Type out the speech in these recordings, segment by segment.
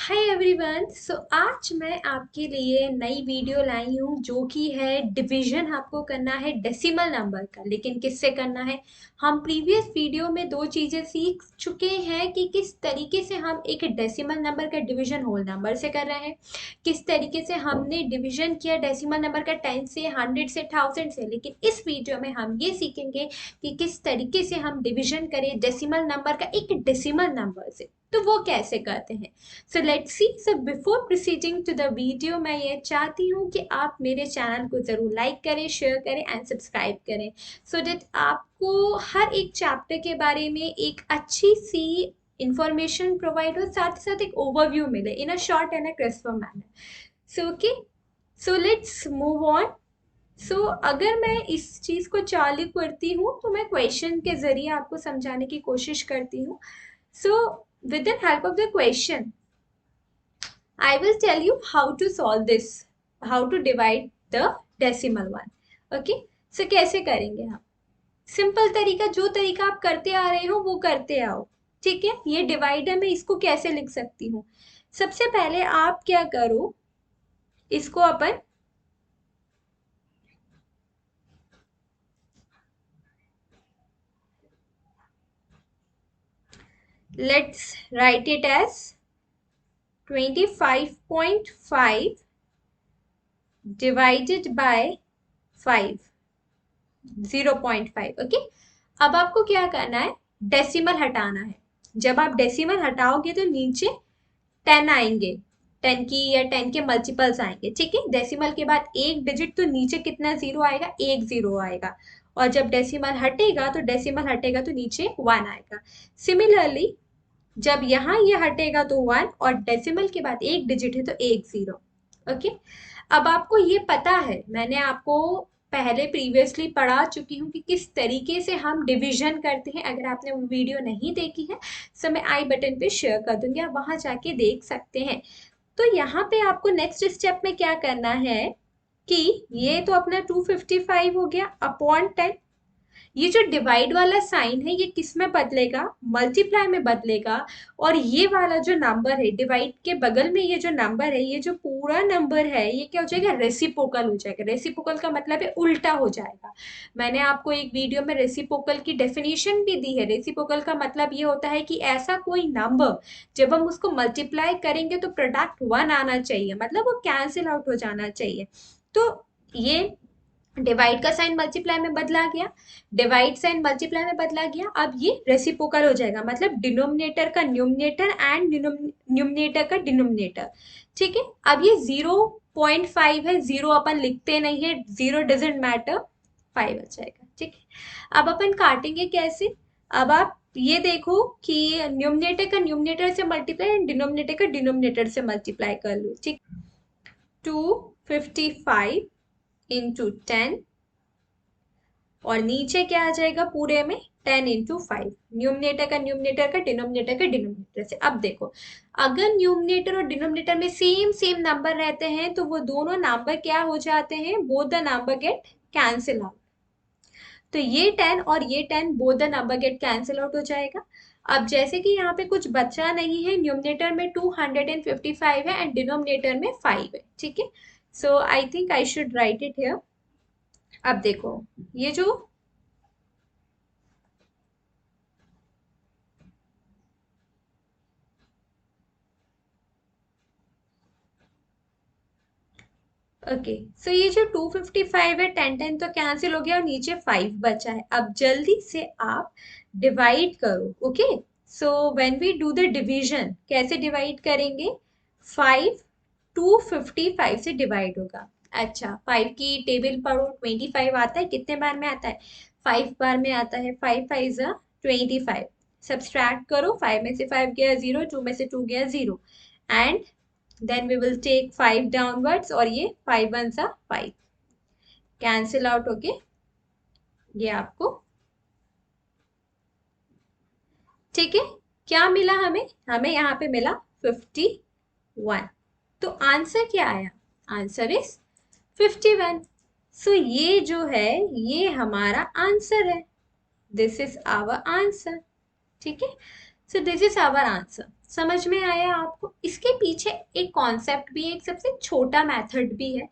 Hi everyone. आज मैं आपके लिए नई वीडियो लाई हूँ जो कि है डिवीजन आपको करना है डेसिमल नंबर का। लेकिन किससे करना है? हम प्रीवियस वीडियो में दो चीजें सीख चुके हैं कि किस तरीके से हम एक डेसिमल नंबर का डिवीजन होल नंबर से कर रहे हैं, किस तरीके से हमने डिवीजन किया डेसिमल नंबर का 10 से 100 से 1000 से। लेकिन इस वीडियो में हम ये सीखेंगे कि किस तरीके से हम डिवीजन करें डेसिमल नंबर का एक डेसिमल नंबर से, तो वो कैसे करते हैं। So let's see. So before proceeding to the video, मैं ये चाहती हूँ कि आप मेरे चैनल को जरूर लाइक करें, शेयर करें एंड सब्सक्राइब करें, सो दैट आपको हर एक चैप्टर के बारे में एक अच्छी सी इंफॉर्मेशन प्रोवाइड हो, साथ ही साथ एक ओवरव्यू मिले in a short and a crisp manner. So okay, so let's move on. So अगर मैं इस चीज को चालू करती हूँ तो मैं क्वेश्चन के जरिए आपको समझाने की कोशिश करती हूँ। सो with the help of the question, I will tell you how to solve this, how to divide the decimal one. Okay, so कैसे करेंगे हम? सिंपल तरीका, जो तरीका आप करते आ रहे हो वो करते आओ। ठीक है, ये डिवाइड है, मैं इसको कैसे लिख सकती हूँ? सबसे पहले आप क्या करो, इसको अपन let's write it as 25.5 divided by 5, 0.5। Okay, अब आपको क्या करना है? डेसिमल हटाना है। जब आप डेसिमल हटाओगे तो नीचे 10 आएंगे, 10 की या 10 के मल्टीपल्स आएंगे। ठीक है, डेसिमल के बाद एक डिजिट तो नीचे कितना जीरो आएगा? एक जीरो आएगा। और जब डेसिमल हटेगा तो डेसिमल हटेगा तो नीचे 1 आएगा। सिमिलरली जब यहाँ ये हटेगा तो 1, और डेसिमल के बाद एक डिजिट है तो एक जीरो। ओके, अब आपको ये पता है, मैंने आपको पहले प्रीवियसली पढ़ा चुकी हूँ कि किस तरीके से हम डिवीजन करते हैं। अगर आपने वो वीडियो नहीं देखी है तो मैं आई बटन पे शेयर कर दूंगी, आप वहां जाके देख सकते हैं। तो यहाँ पे आपको नेक्स्ट स्टेप में क्या करना है कि ये तो अपना 255 हो गया अपॉन 10। ये जो डिवाइड वाला साइन है ये किस में बदलेगा? मल्टीप्लाई में बदलेगा। और ये वाला जो नंबर है डिवाइड के बगल में, ये जो नंबर है, ये जो पूरा नंबर है, ये क्या हो जाएगा? रेसिप्रोकल हो जाएगा। रेसिप्रोकल का मतलब है उल्टा हो जाएगा। मैंने आपको एक वीडियो में रेसिप्रोकल की डेफिनेशन भी दी है। रेसिप्रोकल का मतलब ये होता है कि ऐसा कोई नंबर जब हम उसको मल्टीप्लाई करेंगे तो प्रोडक्ट 1 आना चाहिए, मतलब वो कैंसिल आउट हो जाना चाहिए। तो ये डिवाइड का साइन मल्टीप्लाई में बदला गया, डिवाइड साइन मल्टीप्लाई में बदला गया, अब ये रेसिप्रोकल हो जाएगा, मतलब डिनोमिनेटर का न्यूमिनेटर एंड न्यूमिनेटर का डिनोमिनेटर। ठीक है, अब ये 0.5 है, जीरो अपन लिखते नहीं है, जीरो डजेंट मैटर, 5 आ जाएगा। ठीक है, अब अपन काटेंगे कैसे? अब आप ये देखो कि न्यूमिनेटर का न्यूमिनेटर से मल्टीप्लाई एंड डिनोमिनेटर का डिनोमिनेटर से मल्टीप्लाई कर लो। ठीक, 255 इंटू 10, और नीचे क्या आ जाएगा पूरे में? 10 इंटू 5, न्यूमिनेटर का न्यूमिनेटर का डिनोमिनेटर का डिनोमिनेटर से। अब देखो, अगर न्यूमिनेटर और डिनोमिनेटर में सेम सेम नंबर रहते हैं तो वो दोनों नंबर क्या हो जाते हैं? Both the number get cancel out. तो ये 10 और ये 10 both the number get cancel out हो जाएगा। अब जैसे कि यहाँ पे कुछ बचा नहीं है, न्यूमिनेटर में 255 है एंड डिनोमिनेटर में 5 है। ठीक है, so I think I should write it here. अब देखो, ये जो ओके, सो ये जो 255 है, 10 तो कैंसिल हो गया और नीचे 5 बचा है। अब जल्दी से आप डिवाइड करो। Okay, so when we do the division, कैसे डिवाइड करेंगे? 5 255 से डिवाइड होगा। अच्छा, 5 की टेबल पढ़ो, 25 आता है, कितने बार में आता है? 5 बार में आता है। 5 5 जा 25, सब्सट्रैक्ट करो, 5 में से 5 गया 0, 2 में से 2 गया 0, and then we will take 5 downwards, और ये 5 1 सा 5 कैंसिल आउट होके ये आपको। ठीक है, क्या मिला हमें? हमें यहाँ पे मिला 51। तो आंसर क्या आया? Answer is 51। सो ये जो है ये हमारा आंसर है। This is our answer. ठीक है, so this is our answer. समझ में आया आपको? इसके पीछे एक कॉन्सेप्ट भी है, एक सबसे छोटा मेथड भी है।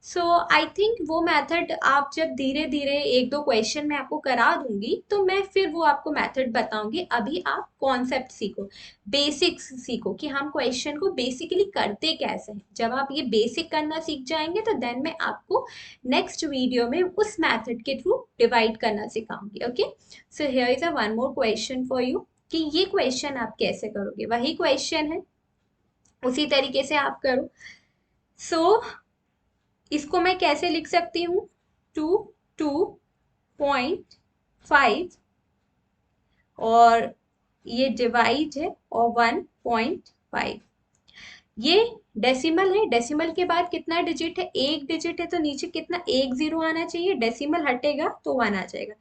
सो आई थिंक वो मेथड आप जब धीरे धीरे एक दो क्वेश्चन में आपको करा दूंगी तो मैं फिर वो आपको मेथड बताऊंगी। अभी आप कॉन्सेप्ट सीखो, बेसिक्स सीखो कि हम क्वेश्चन को बेसिकली करते कैसे हैं। जब आप ये बेसिक करना सीख जाएंगे तो देन मैं आपको नेक्स्ट वीडियो में उस मेथड के थ्रू डिवाइड करना सिखाऊंगी। Okay, so here is a one more question for you कि ये क्वेश्चन आप कैसे करोगे। वही क्वेश्चन है, उसी तरीके से आप करो। सो इसको मैं कैसे लिख सकती हूँ? 2.5 और ये डिवाइड है और 1.5। ये डेसिमल है, डेसिमल के बाद कितना डिजिट है? एक डिजिट है, तो नीचे कितना? एक जीरो आना चाहिए। डेसिमल हटेगा तो वन आ जाएगा।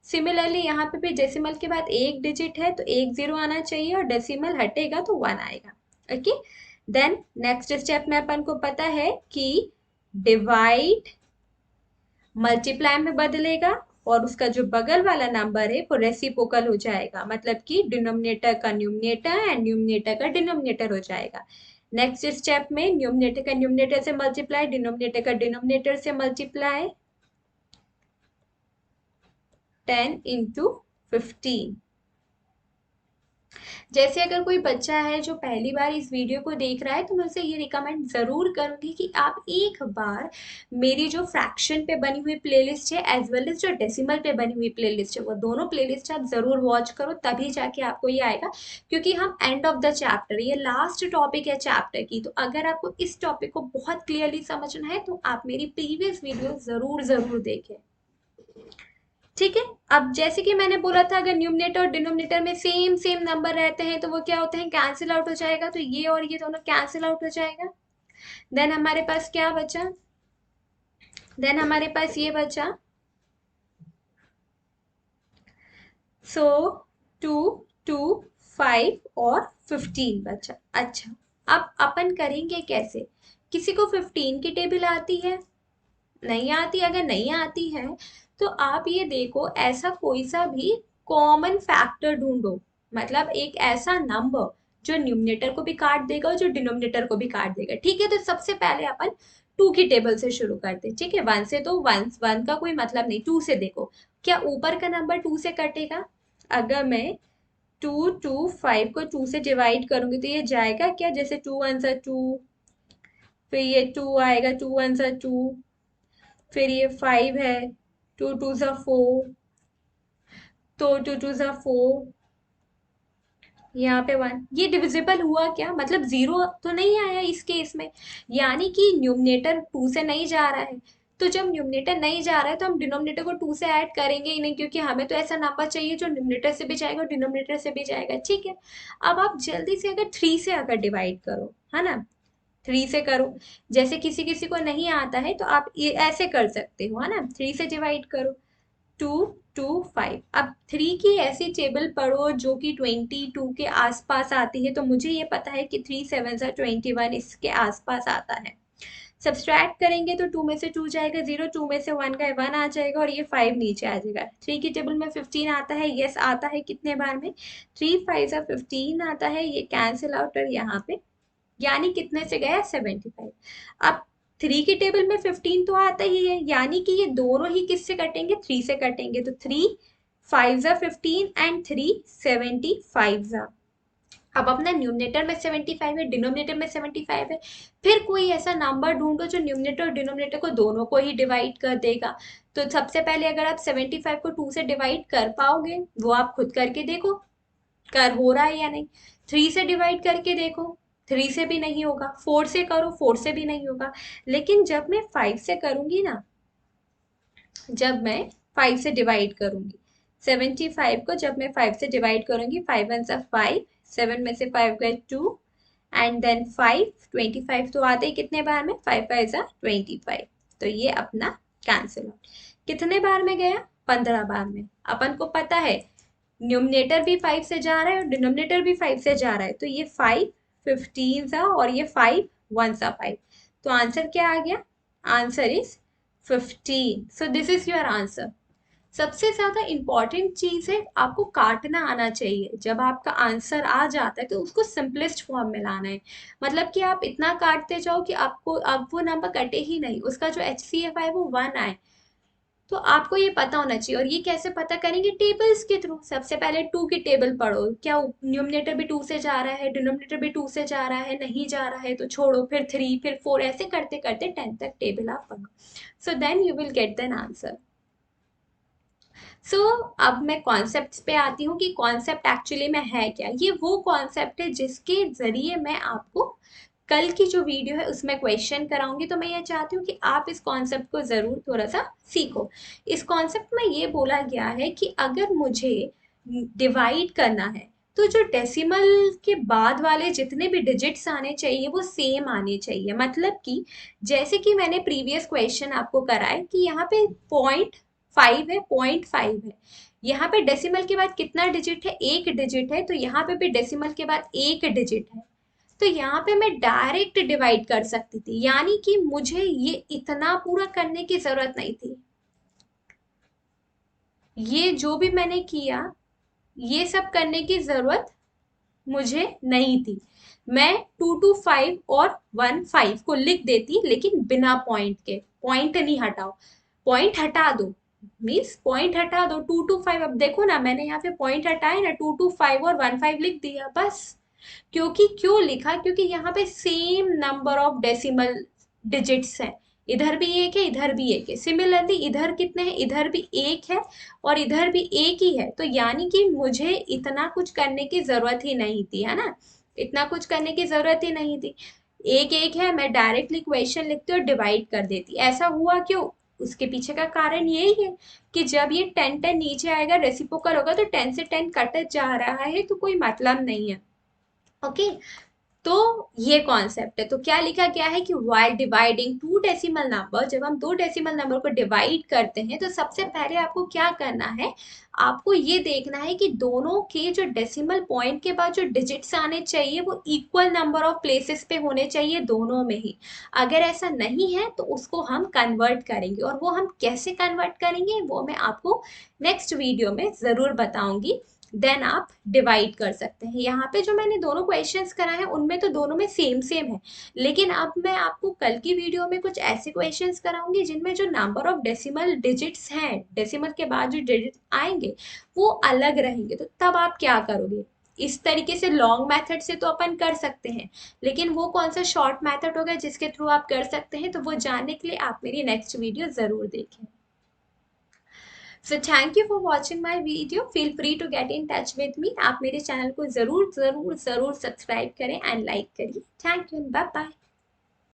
सिमिलरली यहाँ पे भी डेसिमल के बाद एक डिजिट है तो एक जीरो आना चाहिए और डेसिमल हटेगा तो वन आएगा। ओके, देन नेक्स्ट स्टेप में अपन को पता है कि डिवाइड मल्टीप्लाई में बदलेगा और उसका जो बगल वाला नंबर है वो रेसिप्रोकल हो जाएगा, मतलब कि डिनोमिनेटर का न्यूमरेटर एंड न्यूमरेटर का डिनोमिनेटर हो जाएगा। नेक्स्ट स्टेप में न्यूमरेटर का न्यूमरेटर से मल्टीप्लाई, डिनोमिनेटर का डिनोमिनेटर से मल्टीप्लाई, 10 इंटू 15। जैसे अगर कोई बच्चा है जो पहली बार इस वीडियो को देख रहा है तो मैं उसे ये रिकमेंड जरूर करूंगी कि आप एक बार मेरी जो फ्रैक्शन पे बनी हुई प्लेलिस्ट है एज वेल एज जो डेसिमल पे बनी हुई प्लेलिस्ट है वो दोनों प्लेलिस्ट आप जरूर वॉच करो, तभी जाके आपको ये आएगा। क्योंकि हम एंड ऑफ द चैप्टर, ये लास्ट टॉपिक है चैप्टर की, तो अगर आपको इस टॉपिक को बहुत क्लियरली समझना है तो आप मेरी प्रीवियस वीडियो जरूर जरूर देखें। ठीक है, अब जैसे कि मैंने बोला था अगर न्यूमरेटर और डिनोमिनेटर में सेम सेम नंबर रहते हैं तो वो क्या होते हैं? कैंसिल आउट हो जाएगा। तो ये और ये दोनों कैंसिल आउट हो जाएगा। देन हमारे पास क्या बचा? देन हमारे पास ये बचा, सो 2, 2, 5 और 15 बचा। अच्छा, अब अपन करेंगे कैसे? किसी को 15 की टेबल आती है? नहीं आती? अगर नहीं आती है तो आप ये देखो, ऐसा कोई सा भी कॉमन फैक्टर ढूंढो, मतलब एक ऐसा नंबर जो न्यूमरेटर को भी काट देगा और जो डिनोमिनेटर को भी काट देगा। ठीक है, तो सबसे पहले अपन 2 की टेबल से शुरू करते हैं। ठीक है, 1 से तो वन का कोई मतलब नहीं। 2 से देखो, क्या ऊपर का नंबर 2 से कटेगा? अगर मैं 2, 2, 5 को 2 से डिवाइड करूंगी तो ये जाएगा क्या? जैसे 2 1 2, फिर ये 2 आएगा, 2 1 2, फिर ये 5 है, 2 2 4, तो 2 2 4, यहाँ पे 1। ये डिविजिबल हुआ क्या? मतलब जीरो तो नहीं आया इस केस में, यानी कि न्यूमरेटर 2 से नहीं जा रहा है। तो जब न्यूमरेटर नहीं जा रहा है तो हम डिनोमिनेटर को 2 से ऐड करेंगे ही नहीं, क्योंकि हमें तो ऐसा नंबर चाहिए जो न्यूमरेटर से भी जाएगा और डिनोमिनेटर से भी जाएगा। ठीक है, अब आप जल्दी से अगर 3 से अगर डिवाइड करो, है ना, 3 से करो। जैसे किसी किसी को नहीं आता है तो आप ये ऐसे कर सकते हो, है ना, 3 से डिवाइड करो। 2 2 5। अब 3 की ऐसी टेबल पढ़ो जो कि 22 के आसपास आती है, तो मुझे ये पता है कि 3 7 21 इसके आसपास आता है। सब्सट्रैक्ट करेंगे तो 2 में से 2 जाएगा 0, 2 में से 1 का 1 आ जाएगा और ये 5 नीचे आ जाएगा। 3 की टेबल में 15 आता है, यस आता है। कितने बार में? 3 5 15 आता है, ये कैंसिल आउट और यहाँ पे यानी कितने से गया? 75। अब 3 की टेबल में 15 तो आता ही है, यानी कि ये दोनों ही किससे कटेंगे? 3 से कटेंगे। तो 3 5 15 एंड 3 75। अब अपना न्यूमरेटर में 75 है, डिनोमिनेटर में 75 है। फिर कोई ऐसा नंबर ढूंढो जो न्यूमरेटर और डिनोमिनेटर को दोनों को ही डिवाइड कर देगा। तो सबसे पहले अगर आप 75 को 2 से डिवाइड कर पाओगे वो आप खुद करके देखो, कर हो रहा है या नहीं। 3 से डिवाइड करके देखो, 3 से भी नहीं होगा। 4 से करो, 4 से भी नहीं होगा। लेकिन जब मैं 5 से करूंगी ना, जब मैं 5 से डिवाइड करूंगी 75 को, जब मैं 5 से डिवाइड करूंगी, 5 1 5, 7 में से 5 गए 2 एंड देन 5 25 तो आते ही कितने बार में? 5 5 25। तो ये अपना कैंसिल आउट कितने बार में गया? 15 बार में। अपन को पता है न्यूमरेटर भी 5 से जा रहा है और डिनोमिनेटर भी 5 से जा रहा है, तो ये 5 15 सा और ये 5 1 सा 5। तो आंसर क्या आ गया? Answer is 15। So this is your answer. सबसे ज्यादा इंपॉर्टेंट चीज है आपको काटना आना चाहिए। जब आपका आंसर आ जाता है तो उसको सिंपलेस्ट फॉर्म में लाना है। मतलब कि आप इतना काटते जाओ कि आपको अब वो नंबर कटे ही नहीं, उसका जो HCF आए वो 1 आए। तो आपको ये पता होना चाहिए। और ये कैसे पता करेंगे? टेबल्स के थ्रू। सबसे पहले टू की टेबल पढ़ो, क्या न्यूमरेटर भी टू से जा रहा है, डिनोमिनेटर भी टू से जा रहा है, नहीं जा रहा है तो छोड़ो, फिर थ्री, फिर फोर, ऐसे करते करते 10 तक टेबल आप पढ़ो। So then you will get then answer. So अब मैं कॉन्सेप्ट्स पे आती हूँ कि कॉन्सेप्ट एक्चुअली में है क्या। ये वो कॉन्सेप्ट है जिसके जरिए मैं आपको कल की जो वीडियो है उसमें क्वेश्चन कराऊंगी। तो मैं ये चाहती हूँ कि आप इस कॉन्सेप्ट को जरूर थोड़ा सा सीखो। इस कॉन्सेप्ट में ये बोला गया है कि अगर मुझे डिवाइड करना है तो जो डेसिमल के बाद वाले जितने भी डिजिट्स आने चाहिए वो सेम आने चाहिए। मतलब कि जैसे कि मैंने प्रीवियस क्वेश्चन आपको कराए कि यहाँ पे 0.5 है, 0.5 है। यहाँ पे डेसिमल के बाद कितना डिजिट है? एक डिजिट है। तो यहाँ पे भी डेसिमल के बाद एक डिजिट है। तो यहाँ पे मैं डायरेक्ट डिवाइड कर सकती थी, यानी कि मुझे ये इतना पूरा करने की जरूरत नहीं थी। ये जो भी मैंने किया ये सब करने की जरूरत मुझे नहीं थी। मैं 2 to 5 और 1 5 को लिख देती, लेकिन बिना पॉइंट के। पॉइंट नहीं हटाओ, पॉइंट हटा दो। मीन्स पॉइंट हटा दो 2 to 5। अब देखो ना, मैंने यहाँ पे पॉइंट हटाए ना, 2 to 5 और 1 5 लिख दिया बस। क्योंकि क्यों लिखा? क्योंकि यहाँ पे same number of decimal digits हैं। इधर भी एक है, इधर भी एक है। सिमिलरली इधर कितने हैं? इधर भी एक है और इधर भी एक ही है। तो यानी कि मुझे इतना कुछ करने की जरूरत ही नहीं थी, है ना। इतना कुछ करने की जरूरत ही नहीं थी। एक एक है, मैं डायरेक्टली क्वेश्चन लिखती और डिवाइड कर देती। ऐसा हुआ क्यों? उसके पीछे का कारण यही है कि जब ये 10 10 नीचे आएगा, रेसिप्रोकल होगा, तो 10 से 10 कट जा रहा है, तो कोई मतलब नहीं है। ओके। तो ये कॉन्सेप्ट है। तो क्या लिखा गया है कि while dividing to decimal number, जब हम दो डेसिमल नंबर को डिवाइड करते हैं तो सबसे पहले आपको क्या करना है? आपको ये देखना है कि दोनों के जो डेसिमल पॉइंट के बाद जो डिजिट्स आने चाहिए वो इक्वल नंबर ऑफ प्लेसेस पे होने चाहिए दोनों में ही। अगर ऐसा नहीं है तो उसको हम कन्वर्ट करेंगे, और वो हम कैसे कन्वर्ट करेंगे वो मैं आपको नेक्स्ट वीडियो में जरूर बताऊंगी। देन आप डिवाइड कर सकते हैं। यहाँ पे जो मैंने दोनों क्वेश्चंस कराए हैं उनमें तो दोनों में सेम सेम है। लेकिन अब मैं आपको कल की वीडियो में कुछ ऐसे क्वेश्चंस कराऊंगी जिनमें जो नंबर ऑफ डेसिमल डिजिट्स हैं, डेसिमल के बाद जो डिजिट आएंगे वो अलग रहेंगे। तो तब आप क्या करोगे? इस तरीके से लॉन्ग मेथड से तो अपन कर सकते हैं, लेकिन वो कौन सा शॉर्ट मेथड होगा जिसके थ्रू आप कर सकते हैं, तो वो जानने के लिए आप मेरी नेक्स्ट वीडियो जरूर देखें। So thank you for watching my video. Feel free to get in touch with me. आप मेरे चैनल को जरूर जरूर जरूर सब्सक्राइब करें एंड लाइक करिए। Thank you, bye bye.